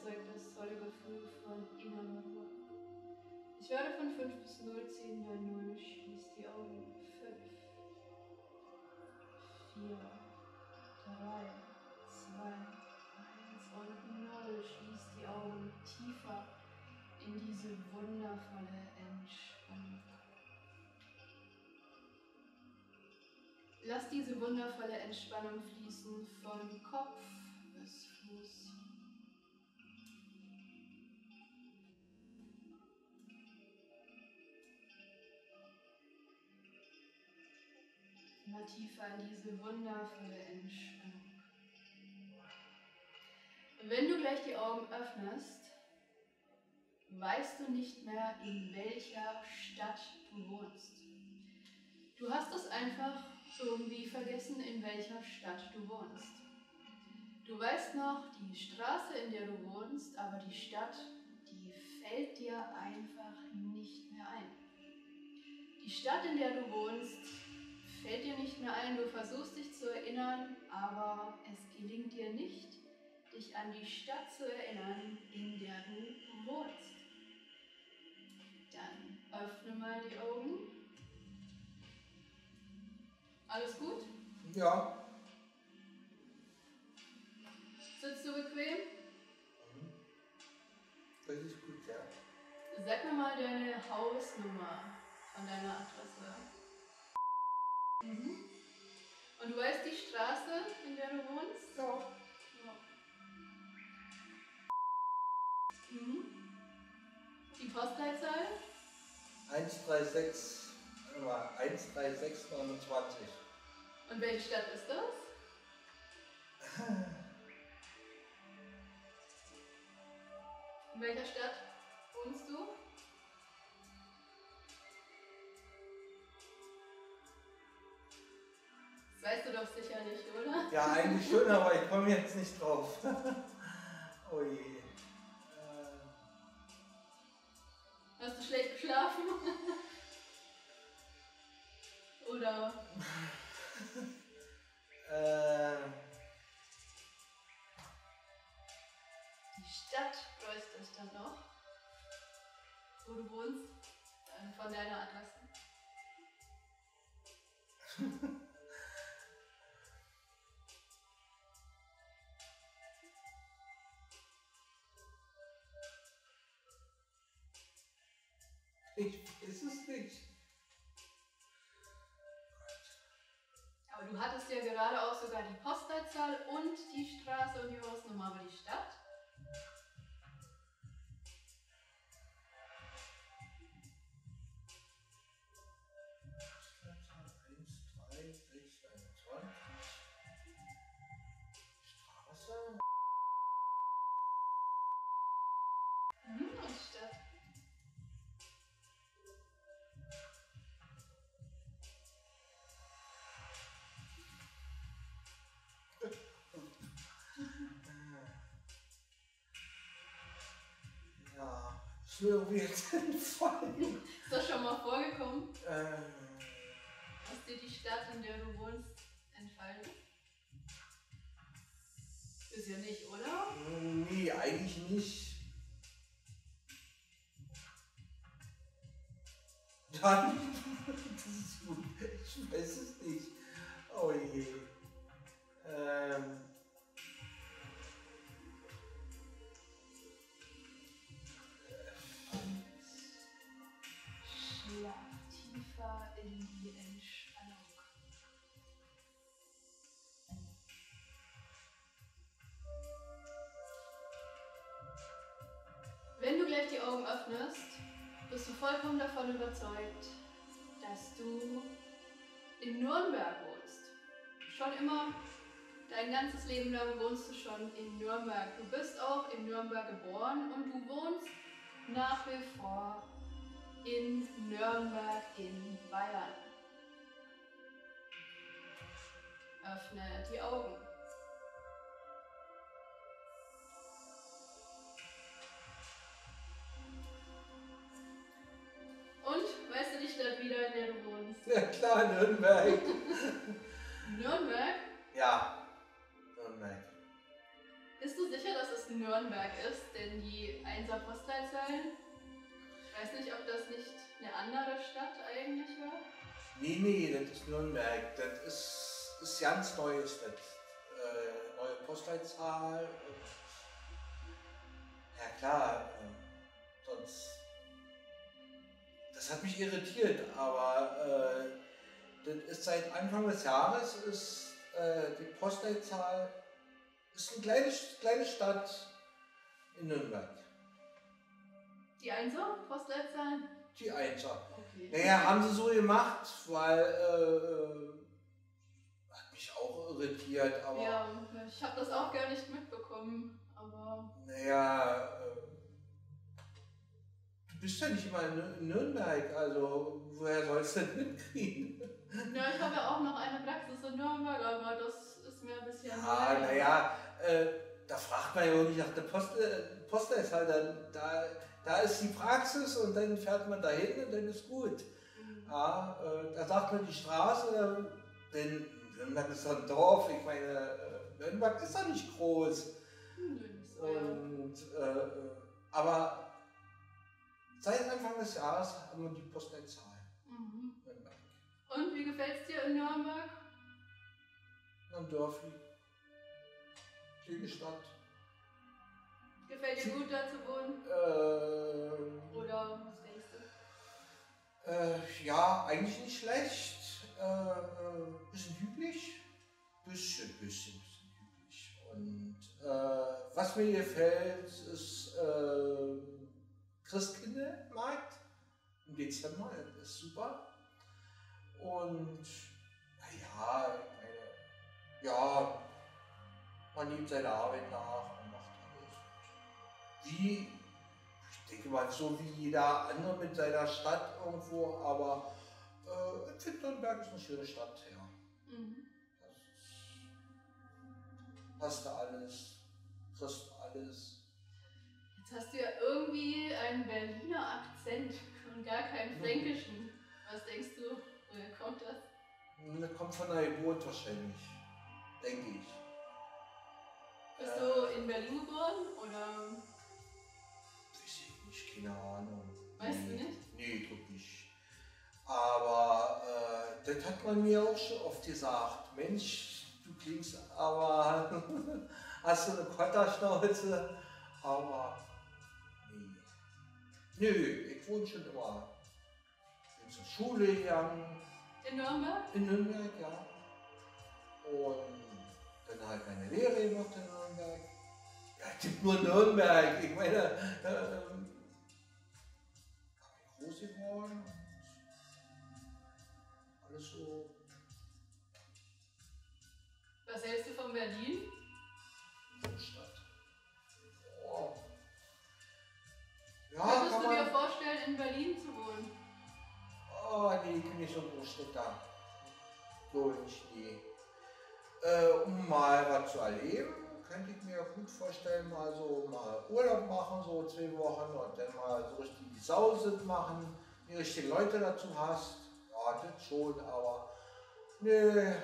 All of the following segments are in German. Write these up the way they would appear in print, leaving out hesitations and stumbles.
erzeugt das tolle Gefühl von innerer Ruhe. Ich werde von 5 bis 0 ziehen, bei 0 schließ die Augen. 5, 4, 3, 2, 1 und 0. Schließ die Augen tiefer in diese wundervolle Entspannung. Lass diese wundervolle Entspannung fließen von Kopf bis Fuß. Immer tiefer in diese wundervolle Entspannung. Wenn du gleich die Augen öffnest, weißt du nicht mehr, in welcher Stadt du wohnst. Du hast es einfach irgendwie vergessen, in welcher Stadt du wohnst. Du weißt noch die Straße, in der du wohnst, aber die Stadt, die fällt dir einfach nicht mehr ein. Die Stadt, in der du wohnst, fällt dir nicht mehr ein. Du versuchst dich zu erinnern, aber es gelingt dir nicht, dich an die Stadt zu erinnern, in der du wohnst. Dann öffne mal die Augen. Alles gut? Ja. Sitzt du bequem? Das ist gut, ja. Sag mir mal deine Hausnummer von deiner Adresse. Und du weißt die Straße, in der du wohnst? Ja. Die Postleitzahl? 136, 13629. Und welche Stadt ist das? In welcher Stadt wohnst du? Das weißt du doch sicher nicht, oder? Ja, eigentlich schon, aber ich komme jetzt nicht drauf. Oh je. Hast du schlecht geschlafen? Oder? Die Stadt weißt du dann noch, wo du wohnst, von deiner Adresse. Ich weiß es nicht. Aber du hattest ja gerade auch sogar die Postleitzahl und die Straße und die Hausnummer, aber die Stadt? Straße? Und Stadt. Ja, ist mir irgendwie jetzt entfallen. Ist das schon mal vorgekommen? Dass dir die Stadt, in der du wohnst, entfallen ist? Ist ja nicht, oder? Nee, eigentlich nicht. Dann, das ist gut. Ich weiß es nicht. Oh je. Schlaf tiefer in die Entspannung. Wenn du gleich die Augen öffnest, bist du vollkommen davon überzeugt, dass du in Nürnberg wohnst. Schon immer, dein ganzes Leben lang wohnst du schon in Nürnberg. Du bist auch in Nürnberg geboren und du wohnst nach wie vor in Nürnberg in Bayern. Öffne die Augen. Und, weißt du die Stadt wieder, in der du wohnst? Ja klar, Nürnberg. Nürnberg? Ja, Nürnberg. Bist du sicher, dass es Nürnberg ist, denn die 1er Postleitzahlen, ich weiß nicht, ob das nicht eine andere Stadt eigentlich war. Nee, das ist Nürnberg. Das ist ganz Neues. Das, neue Postleitzahl. Ja klar, sonst. Das hat mich irritiert, aber das ist seit Anfang des Jahres ist die Postleitzahl ist eine kleine Stadt in Nürnberg. Die 1er Postleitzahlen? Die 1er. Okay. Naja, haben sie so gemacht, weil hat mich auch irritiert, aber. Ja, ich habe das auch gar nicht mitbekommen, aber. Naja, du bist ja nicht immer in Nürnberg, also woher sollst du das mitkriegen? Ja, ich habe ja auch noch eine Praxis in Nürnberg, aber das ist mir ein bisschen. Ja, naja, da fragt man ja auch nicht nach der Postleitzahl, da ist die Praxis und dann fährt man dahin und dann ist gut. Ja, da sagt man die Straße, denn Nürnberg ist doch ein Dorf, ich meine, Nürnberg ist doch nicht groß. Und, aber seit Anfang des Jahres haben wir die Postleitzahl. Nürnberg. Und wie gefällt es dir in Nürnberg? Ein Dörfli. Schöne Stadt. Gefällt dir gut, da zu wohnen? Oder was denkst du? Ja, eigentlich nicht schlecht. Bisschen hübsch. Bisschen hübsch. Und was mir gefällt, ist Christkindlmarkt im Dezember. Das ist super. Und naja, ja, man nimmt seine Arbeit nach und macht alles. Wie, ich denke mal, so wie jeder andere mit seiner Stadt irgendwo, aber ich finde Nürnberg ist eine schöne Stadt, ja. Das hast du alles, kriegst du alles. Jetzt hast du ja irgendwie einen Berliner Akzent und gar keinen fränkischen. Was denkst du, woher kommt das? Das kommt von der Geburt wahrscheinlich, denke ich. Bist du in Berlin geboren oder? Weiß ich nicht, keine Ahnung. Weißt du nicht? Nee, ich glaube nicht. Aber das hat man mir auch schon oft gesagt. Mensch, du klingst aber, hast du eine Kotterschnauze, aber nee. Nö, ich wohne schon immer. Bin zur Schule gegangen. In Nürnberg? In Nürnberg, ja. Und dann halt meine Lehre gemacht in Nürnberg. Ja, es gibt nur Nürnberg. Ich meine, bin groß geworden. Alles so. Was hältst du von Berlin? Stadt. Oh. Ja, Könntest kann du man. dir vorstellen, in Berlin zu wohnen? Oh nee, ich bin nicht so ein Großstädter. So nicht, nee. Um mal was zu erleben, könnte ich mir gut vorstellen, mal so mal Urlaub machen, so 2 Wochen und dann mal so richtig die Sause machen, die richtigen Leute dazu hast. Ja, das schon, aber nee,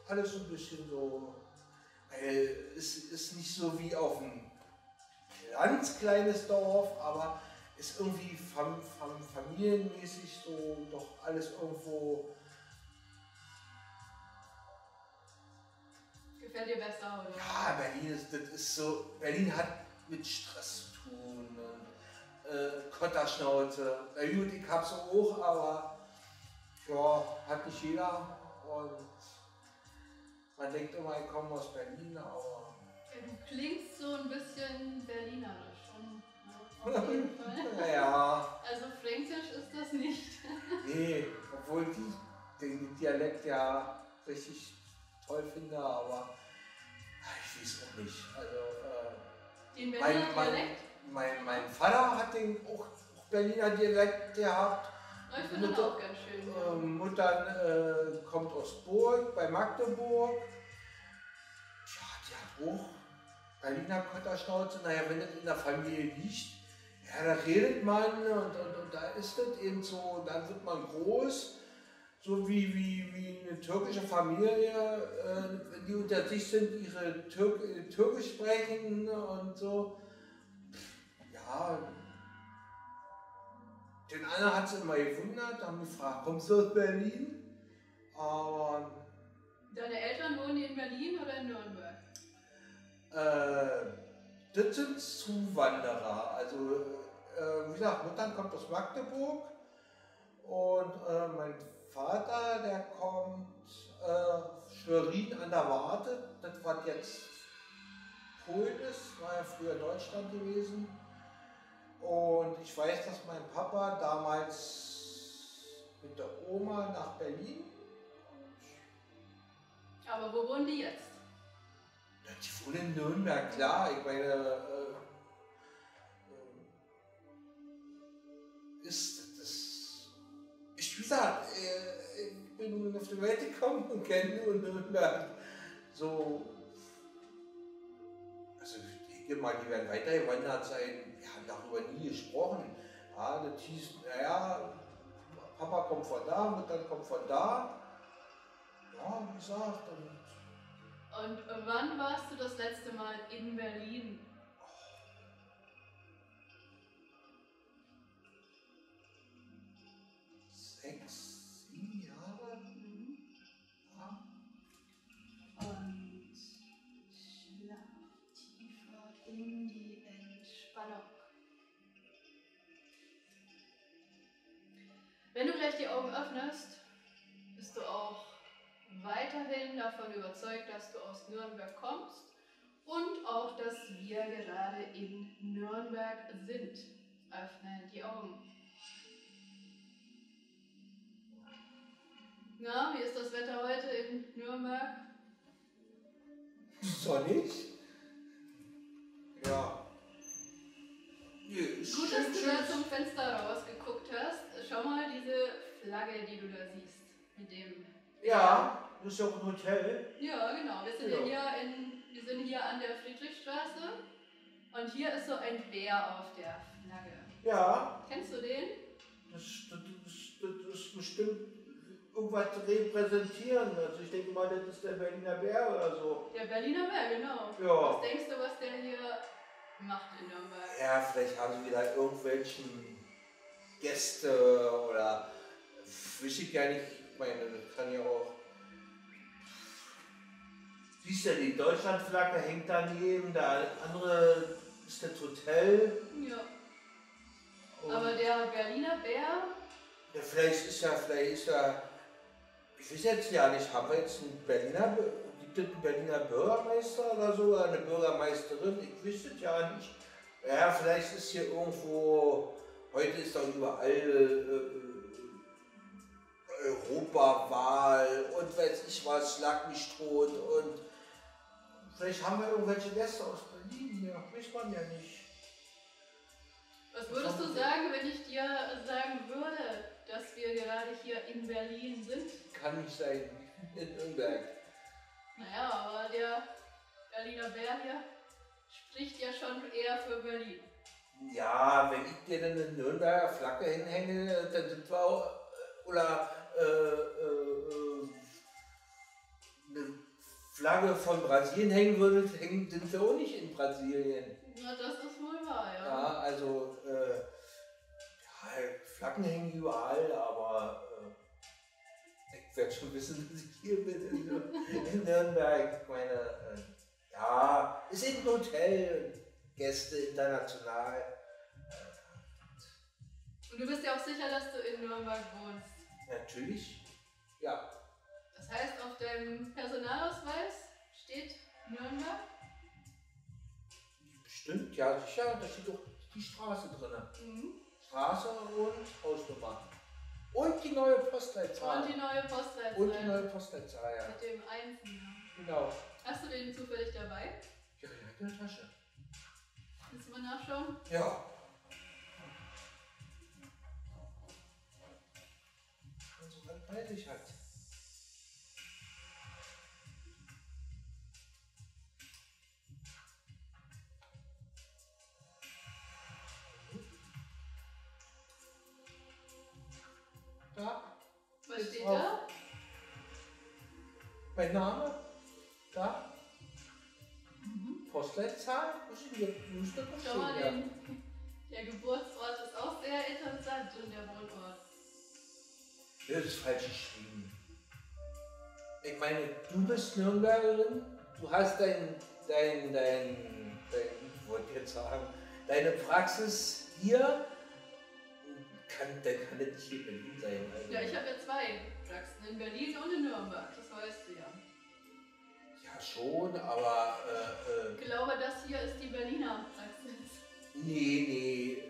alles so ein bisschen so. Es ist nicht so wie auf ein ganz kleines Dorf, aber ist irgendwie familienmäßig so doch alles irgendwo. Gefällt dir besser, oder? Ja, das ist so, Berlin hat mit Stress zu tun und Kotterschnauze. Na gut, ich hab's auch, aber ja, hat nicht jeder und man denkt immer, ich komme aus Berlin, aber. Ja, du klingst so ein bisschen berlinerisch schon. Ja, auf jeden Fall. Naja. Also fränkisch ist das nicht. Nee, obwohl ich den Dialekt ja richtig toll finde, aber ich weiß auch nicht. Also, Den Berliner Dialekt? Mein Vater hat den auch Berliner Dialekt gehabt. Ich finde den auch ganz schön. Ja. Mutter kommt aus Burg, bei Magdeburg. Tja, die hat auch Berliner Kotterschnauze. Naja, wenn das in der Familie liegt, ja, da redet man und da ist das eben so, dann wird man groß. so wie eine türkische Familie, die unter sich sind, ihre Türkisch sprechen und so. Ja, den einen hat es immer gewundert, haben gefragt, kommst du aus Berlin? Aber Deine Eltern wohnen die in Berlin oder in Nürnberg? das sind Zuwanderer. Also, wie gesagt, Mutter kommt aus Magdeburg und mein Vater, der kommt Schwerin an der Warthe. Das was jetzt Polen ist, war ja früher Deutschland gewesen. Und ich weiß, dass mein Papa damals mit der Oma nach Berlin. Aber wo wohnen die jetzt? Ja, die wohnen in Nürnberg, klar. Ich meine, wie gesagt, ich bin auf die Welt gekommen und kenne nur Nürnberg. So, also ich denke mal, die werden weitergewandert sein. Wir haben darüber nie gesprochen. Ja, das hieß, naja, Papa kommt von da, Mutter kommt von da. Ja, wie gesagt. Und wann warst du das letzte Mal in Berlin? Sechs, 7 Jahre? Ja. Und schlaf tiefer in die Entspannung. Wenn du gleich die Augen öffnest, bist du auch weiterhin davon überzeugt, dass du aus Nürnberg kommst und auch, dass wir gerade in Nürnberg sind. Öffne die Augen. Na, wie ist das Wetter heute in Nürnberg? Sonnig? Ja. Gut, dass du da zum Fenster rausgeguckt hast. Schau mal diese Flagge, die du da siehst. Mit dem. Ja, das ist ja auch ein Hotel. Ja, genau. Wir sind hier an der Friedrichstraße und hier ist so ein Bär auf der Flagge. Ja. Kennst du den? Das ist bestimmt irgendwas zu repräsentieren. Also ich denke mal, das ist der Berliner Bär oder so. Der Berliner Bär, genau. Ja. Was denkst du, was der hier macht in Nürnberg? Ja, vielleicht haben sie wieder irgendwelchen Gäste oder weiß ich gar nicht. Ich meine, das kann ja auch. Siehst du, die Deutschlandflagge hängt daneben, der andere ist das Hotel. Ja. Aber der Berliner Bär? Ja, vielleicht ist ja, ich weiß jetzt ja nicht, haben wir jetzt einen gibt es einen Berliner Bürgermeister oder so, oder eine Bürgermeisterin? Ich wüsste es ja nicht. Ja, vielleicht ist hier irgendwo, heute ist doch überall Europawahl und weiß ich was, schlag mich tot und vielleicht haben wir irgendwelche Gäste aus Berlin hier, weiß man ja nicht. Was würdest du sagen, wenn ich dir sagen würde, dass wir gerade hier in Berlin sind? Kann nicht sein, in Nürnberg. Naja, aber der Berliner Bär hier spricht ja schon eher für Berlin. Ja, wenn ich dir dann eine Nürnberger Flagge hinhänge, dann sind wir auch, oder eine Flagge von Brasilien hängen würde, sind wir auch nicht in Brasilien. Na, das ist wohl wahr, ja. Ja, also, Flaggen hängen überall, aber ich werde schon wissen, dass ich hier bin in Nürnberg. Ich meine, ja, es ist ein Hotel, Gäste international. Und du bist ja auch sicher, dass du in Nürnberg wohnst. Natürlich, ja. Das heißt, auf deinem Personalausweis steht Nürnberg? Bestimmt, ja, sicher, da steht doch die Straße drin. Mhm. Straße und Hausnummer. Und die neue Postleitzahl. Und die neue Postleitzahl. Und die neue Postleitzahl, ja. Mit dem Einsen. Genau. Hast du den zufällig dabei? Ja, in der Tasche. Willst du mal nachschauen? Ja. Also, was weiß ich halt. Da. Was steht da? Mein Name? Da? Postleitzahl? Was ist denn hier? Muss das doch Schau mal, stehen, der Geburtsort ist auch sehr interessant und der Wohnort. ja. Das ist falsch geschrieben. Ich meine, du bist Nürnbergerin, du hast ich wollte jetzt sagen, deine Praxis hier, dann kann das nicht hier in Berlin sein. Also, Ja, ich habe ja zwei Praxen, in Berlin und in Nürnberg, das weißt du ja. ja schon, aber Ich glaube, das hier ist die Berliner Praxis. nee,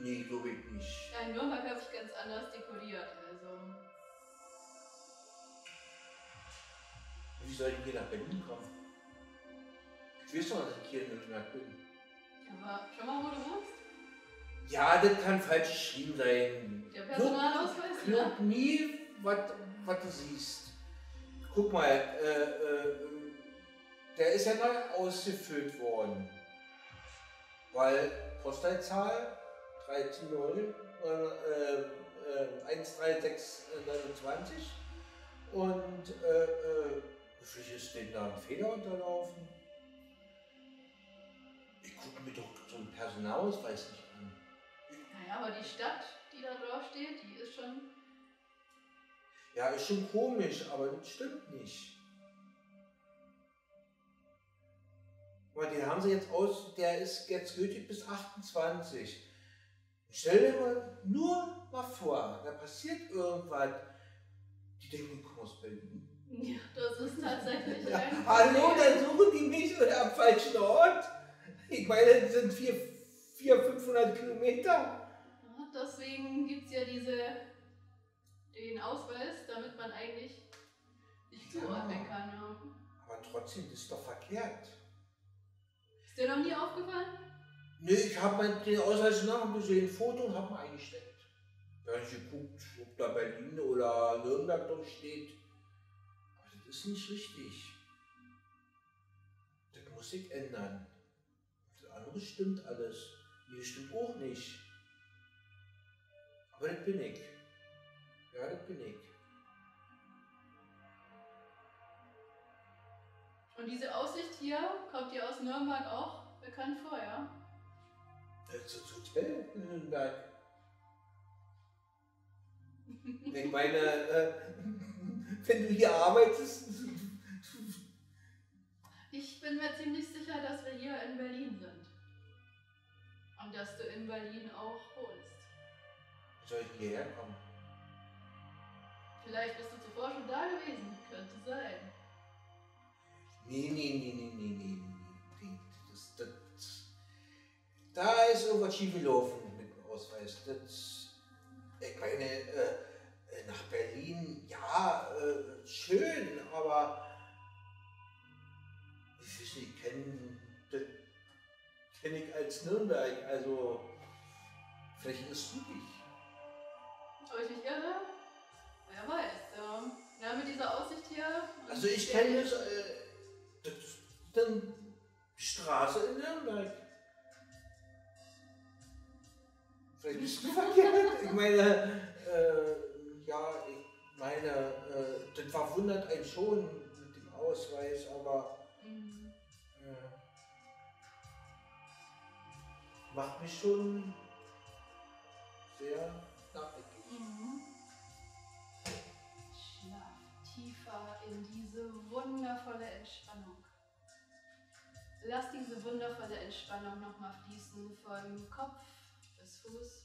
nee, glaube ich nicht. Ja, in Nürnberg habe ich ganz anders dekoriert, also. Wie soll ich hier nach Berlin kommen? Ich weiß doch, dass ich hier in Nürnberg bin. Aber schau mal, wo du wohnst. Ja, das kann falsch geschrieben sein. Der Personalausweis, Glaub nie, was du siehst. Guck mal, der ist ja neu ausgefüllt worden. Weil Postleitzahl 130 13629 und vielleicht ist denen da ein Fehler unterlaufen. Ich gucke mir doch so einen Personalausweis nicht an. Naja, aber die Stadt, die da drauf steht, die ist schon. Ja, ist schon komisch, aber das stimmt nicht. Aber den haben sie jetzt aus, der ist jetzt gültig bis 28. Stell dir nur mal vor, da passiert irgendwas. Die denken, ich komme aus Berlin. Ja, das ist tatsächlich Ja, ein hallo, Problem. dann suchen die mich am falschen Ort. Ich meine, das sind 400, 500 Kilometer. Ja, deswegen gibt es ja den Ausweis, damit man eigentlich nicht zuordnen kann. Ja. Aber trotzdem, das ist doch verkehrt. Ist dir noch nie aufgefallen? Nee, ich habe den Ausweis nachgesehen, Foto und habe mal eingesteckt. Da habe ich geguckt, ob da Berlin oder Nürnberg dort steht. Aber das ist nicht richtig. Das muss ich ändern. Das andere stimmt alles. Nee, das stimmt auch nicht. Aber das bin ich. Ja, das bin ich. Und diese Aussicht hier, kommt dir aus Nürnberg auch bekannt vor, ja? Das ist das Hotel in Nürnberg. Ich meine, wenn du hier arbeitest. Ich bin mir ziemlich sicher, dass wir hier in Berlin sind. Und dass du in Berlin auch wohnst. Soll ich hierher kommen? Vielleicht bist du zuvor schon da gewesen. Könnte sein. Nee. Da ist irgendwas schiefgelaufen mit dem Ausweis. Ich meine, nach Berlin, ja, schön, aber ich weiß nicht, kenn ich als Nürnberg, also vielleicht irrst du dich. Ob ich mich irre? Wer weiß. Ja, mit dieser Aussicht hier. Also ich kenne das ist dann die Straße in Nürnberg. Vielleicht bist du verkehrt. Ich meine, das verwundert einen schon mit dem Ausweis, aber macht mich schon sehr nachdenklich. Schlaf tiefer in diese wundervolle Entspannung. Lass diese wundervolle Entspannung nochmal fließen vom Kopf bis Fuß.